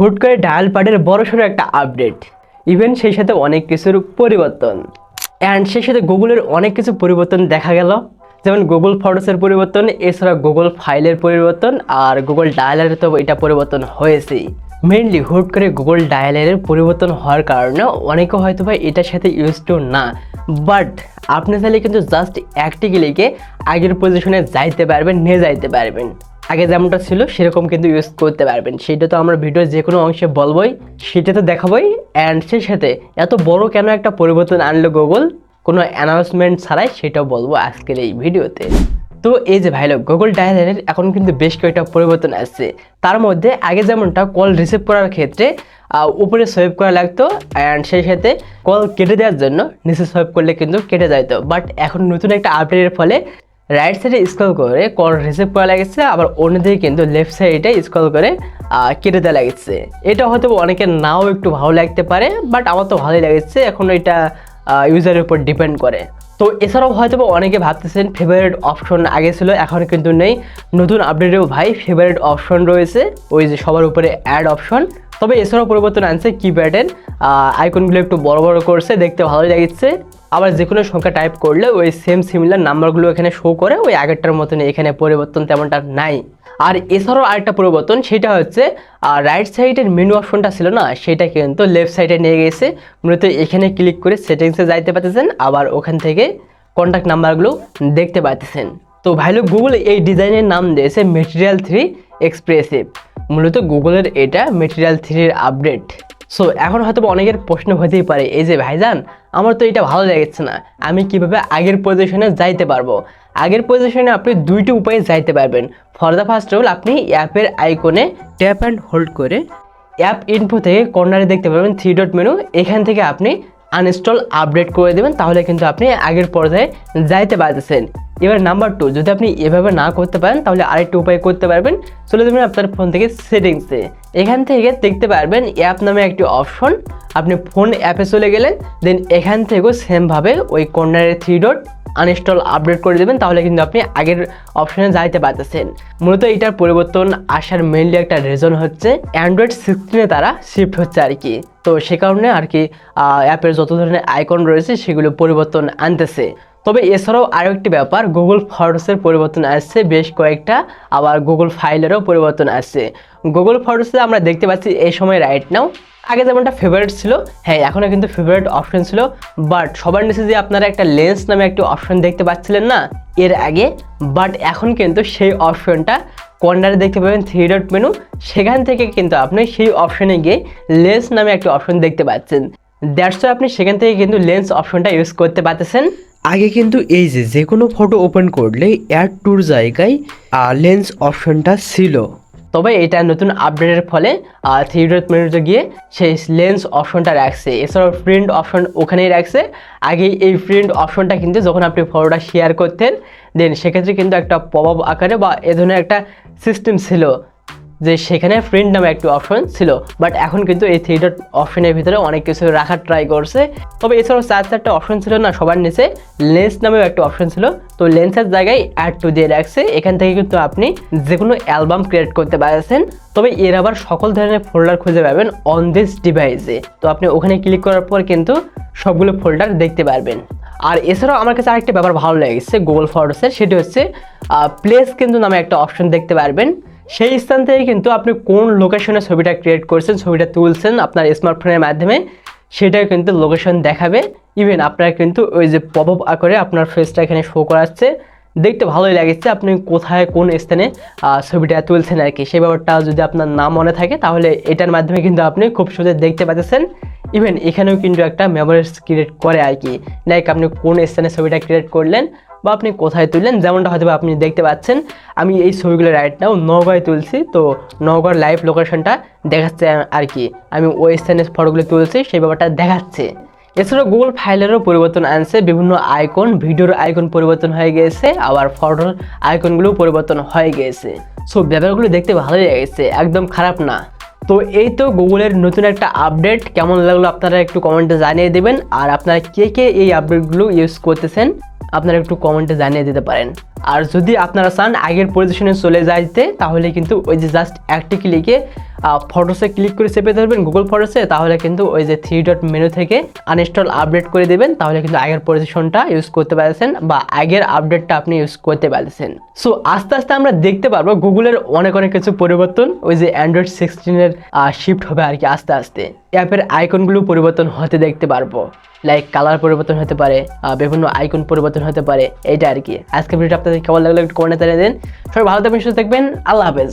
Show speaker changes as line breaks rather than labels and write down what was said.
হুট করে ডায়াল প্যাডের বড়সড় একটা আপডেট, ইভেন সেই সাথে অনেক কিছুর পরিবর্তন, অ্যান্ড সেই সাথে গুগলের অনেক কিছু পরিবর্তন দেখা গেল, যেমন গুগল ফটোসের পরিবর্তন, এছাড়া গুগল ফাইলের পরিবর্তন, আর গুগল ডায়ালারে তো এটা পরিবর্তন হয়েছেই। মেইনলি হুট করে গুগল ডায়ালারের পরিবর্তন হওয়ার কারণে অনেকে হয়তো বা এটার সাথে ইউজ টু না, বাট আপনি চাইলে কিন্তু জাস্ট একটি ক্লিকে আগের পজিশনে যাইতে পারবেন, নিয়ে যাইতে পারবেন। আগে যেমনটা ছিল সেরকম কিন্তু ইউজ করতে পারবেন। সেটা তো আমরা ভিডিওর যে কোনো অংশে বলবোই, সেটা তো দেখাবোই। অ্যান্ড সেই সাথে এত বড় কেন একটা পরিবর্তন আনলো গুগল কোনো অ্যানাউন্সমেন্ট ছাড়াই, সেটাও বলবো আজকের এই ভিডিওতে। তো এই যে ভাই লোক, গুগল ডায়ালারের এখন কিন্তু বেশ কয়েকটা পরিবর্তন আসছে। তার মধ্যে আগে যেমনটা কল রিসিভ করার ক্ষেত্রে উপরে সোয়াইপ করা লাগতো, অ্যান্ড সেই সাথে কল কেটে দেওয়ার জন্য নিচে সোয়াইপ করলে কিন্তু কেটে যাইতো। বাট এখন নতুন একটা আপডেটের ফলে রাইট সাইডে স্ক্রল করে কল রিসিভ করা লাগছে, আবার অন্যদিকে কিন্তু লেফট সাইডে স্ক্রল করে কেটে দেওয়া লাগছে। এটা হয়তো অনেকের নাও একটু ভালো লাগতে পারে, বাট আমার তো ভালোই লাগছে। এখন এটা ইউজারের উপর ডিপেন্ড করে। তো এছাড়াও হয়তো অনেকে ভাবতেছেন ফেভারিট অপশন আগে ছিল, এখন কিন্তু নেই। নতুন আপডেটেও ভাই ফেভারিট অপশন রয়েছে, ওই যে সবার উপরে অ্যাড অপশন। তবে এছাড়াও পরিবর্তন আনছে কিপ্যাডের আইকনগুলো একটু বড় বড় করছে, দেখতে ভালোই লাগছে। আবার যে কোনো সংখ্যা টাইপ করলে ওই সেম সিমিলার নাম্বারগুলো এখানে শো করে, ওই আগেরটার মতন এখানে পরিবর্তন তেমনটা নাই। আর এছাড়াও আরেকটা পরিবর্তন, সেটা হচ্ছে রাইট সাইডের মেনু অপশনটা ছিল না, সেটা কিন্তু লেফট সাইডে নিয়ে গেছে। মূলত এখানে ক্লিক করে সেটিংসে যাইতে পারতেছেন, আবার ওখান থেকে কন্ট্যাক্ট নাম্বারগুলো দেখতে পাচ্ছেন। তো ভাই লোক, গুগল এই ডিজাইনের নাম দিয়েছে ম্যাটেরিয়াল 3 এক্সপ্রেসিভ। মূলত গুগলের এটা ম্যাটেরিয়াল 3-এর আপডেট। সো এখন হয়তো অনেকের প্রশ্ন হতেই পারে, এই যে ভাইজান আমার তো এটা ভালো লাগছে না, আমি কিভাবে আগের পজিশনে যাইতে পারবো? আগের পজিশনে আপনি দুইটি উপায়ে যাইতে পারবেন। ফর দ্য ফার্স্ট অল, আপনি অ্যাপের আইকনে ট্যাপ অ্যান্ড হোল্ড করে অ্যাপ ইনফো থেকে কর্নারে দেখতে পাবেন 3 ডট মেনু, এখান থেকে আপনি আনইনস্টল আপডেট করে দেবেন, তাহলে কিন্তু আপনি আগের পর্যায়ে যাইতে পারতেছেন। এবার নাম্বার 2, যদি আপনি এভাবে না করতে পারেন তাহলে আরেকটা উপায় করতে পারবেন। চলে যাবেন আপনার ফোন থেকে সেটিংসে, এখান থেকে দেখতে পারবেন অ্যাপ নামে একটি অপশন। আপনি ফোন অ্যাপে চলে গেলেন, দেন এখান থেকেও সেমভাবে ওই কর্নারের 3 ডট আনইনস্টল আপডেট করে দেবেন, তাহলে কিন্তু আপনি আগের অপশনে যাইতে পারতেছেন। মূলত এটার পরিবর্তন আসার মেইনলি একটা রিজন হচ্ছে অ্যান্ড্রয়েড 16-এ তারা শিফট হচ্ছে আর কি। তো সে কারণে আর কি অ্যাপের যত ধরনের আইকন রয়েছে সেগুলো পরিবর্তন আনতেছে। তবে এছাড়াও আরও একটি ব্যাপার, গুগল ফটোসের পরিবর্তন আসছে বেশ কয়েকটা, আবার গুগল ফাইলেরও পরিবর্তন আসছে। গুগল ফটোসে আমরা দেখতে পাচ্ছি এই সময় রাইট নাও, আগে যেমনটা ফেভারিট ছিল, হ্যাঁ এখনও কিন্তু ফেভারিট অপশন ছিল, বাট সবার নিচে যে আপনারা একটা লেন্স নামে একটি অপশন দেখতে পাচ্ছিলেন না এর আগে, বাট এখন কিন্তু সেই অপশনটা কর্নারে দেখতে পাবেন 3 ডট মেনু, সেখান থেকে কিন্তু আপনি সেই অপশনে গিয়ে লেন্স নামে একটা অপশন দেখতে পাচ্ছেন। দ্যাটস ওয়াই আপনি সেখান থেকে কিন্তু লেন্স অপশনটা ইউজ করতে পারতেছেন।
আগে কিন্তু এই যে কোনো ফটো ওপেন করলে অ্যাড টুর জায়গায় লেন্স অপশনটা ছিল,
তবে এটা নতুন আপডেটের ফলে 3 ডট মেনুতে গিয়ে সেই লেন্স অপশনটা রাখছে। এছাড়াও প্রিন্ট অপশন ওখানেই রাখছে। আগে এই প্রিন্ট অপশনটা কিন্তু যখন আপনি ফটোটা শেয়ার করতেন, দেন সেক্ষেত্রে কিন্তু একটা পপ আপ আকারে বা এ ধরনের একটা সিস্টেম ছিল যে সেখানে প্রিন্ট নামে একটি অপশন ছিল, বাট এখন কিন্তু এই 3 ডট অপশনের ভিতরে অনেক কিছু রাখার ট্রাই করছে। তবে এছাড়াও 4-4টা অপশন ছিল না, সবার নিচে লেন্স নামেও একটা অপশন ছিল, তো লেন্সের জায়গায় অ্যাড টু দিয়ে রাখছে। এখান থেকে কিন্তু আপনি যে কোনো অ্যালবাম ক্রিয়েট করতে পারছেন। তবে এর আবার সকল ধরনের ফোল্ডার খুঁজে পাবেন অন দিস ডিভাইসে, তো আপনি ওখানে ক্লিক করার পর কিন্তু সবগুলো ফোল্ডার দেখতে পারবেন। আর এছাড়াও আমার কাছে আরেকটা ব্যাপার ভালো লেগেছে গুগল ফটোসের, সেটি হচ্ছে প্লেস কিন্তু নামে একটা অপশন দেখতে পারবেন। সেই স্থান থেকে কিন্তু আপনি কোন লোকেশনে ছবিটা ক্রিয়েট করছেন, ছবিটা তুলছেন আপনার স্মার্টফোনের মাধ্যমে, সেটাও কিন্তু লোকেশন দেখাবে। ইভেন আপনার কিন্তু ওই যে পপ আপ আকারে আপনার ফেসটা এখানে শো করাচ্ছে, দেখতে ভালোই লাগছে। আপনি কোথায় কোন স্থানে ছবিটা তুলছেন আর কি, সেই ব্যাপারটা যদি আপনার না মনে থাকে তাহলে এটার মাধ্যমে কিন্তু আপনি খুব সহজে দেখতে পাচ্ছেন। ইভেন এখানেও কিন্তু একটা মেমোরিজ ক্রিয়েট করে আর কি, লাইক আপনি কোন স্থানে ছবিটা ক্রিয়েট করলেন বা আপনি কোথায় তুললেন। যেমনটা হয়তো আপনি দেখতে পাচ্ছেন আমি এই ছবিগুলো রাইট নাও নওগাঁয় তুলছি, তো নওগাঁর লাইভ লোকেশনটা দেখাচ্ছে আর কি, আমি ওই স্থানে ফটোগুলো তুলছি সেই ব্যাপারটা দেখাচ্ছে। এছাড়াও গুগল ফাইলেরও পরিবর্তন আনছে, বিভিন্ন আইকন ভিডিওর আইকন পরিবর্তন হয়ে গিয়েছে, আবার ফটোর আইকনগুলোও পরিবর্তন হয়ে গিয়েছে। সো ব্যাপারগুলো দেখতে ভালোই লেগেছে, একদম খারাপ না। তো এই তো গুগলের নতুন একটা আপডেট, কেমন লাগলো আপনারা একটু কমেন্টে জানিয়ে দেবেন। আর আপনারা কে কে এই আপডেটগুলো ইউজ করতেছেন আপনারা একটু কমেন্টে জানিয়ে দিতে পারেন। আর যদি আপনারা চান আগের পজিশনে চলে যাইতে, তাহলে কিন্তু ওই যে জাস্ট একটি ক্লিকে ফটোসে ক্লিক করে চেপে ধরবেন গুগল ফটোসে, তাহলে কিন্তু ওই যে 3 ডট মেনু থেকে আনইনস্টল আপডেট করে দেবেন, তাহলে কিন্তু আগের পজিশনটা ইউজ করতে পারছেন বা আগের আপডেটটা আপনি ইউজ করতে পারছেন। সো আস্তে আস্তে আমরা দেখতে পারবো গুগলের অনেক কিছু পরিবর্তন ওই যে অ্যান্ড্রয়েড 16-এর শিফট হবে আর কি। আস্তে আস্তে অ্যাপের আইকনগুলো পরিবর্তন হতে দেখতে পারবো, লাইক কালার পরিবর্তন হতে পারে, বিভিন্ন আইকন পরিবর্তন হতে পারে, এইটা আর কি। আজকে ভিডিওটা আপনাদের কেমন লাগলো একটু কমেন্টে জানিয়ে দিন। সবাই ভালো থাকবেন, সুস্থ থাকবেন, আল্লাহ হাফেজ।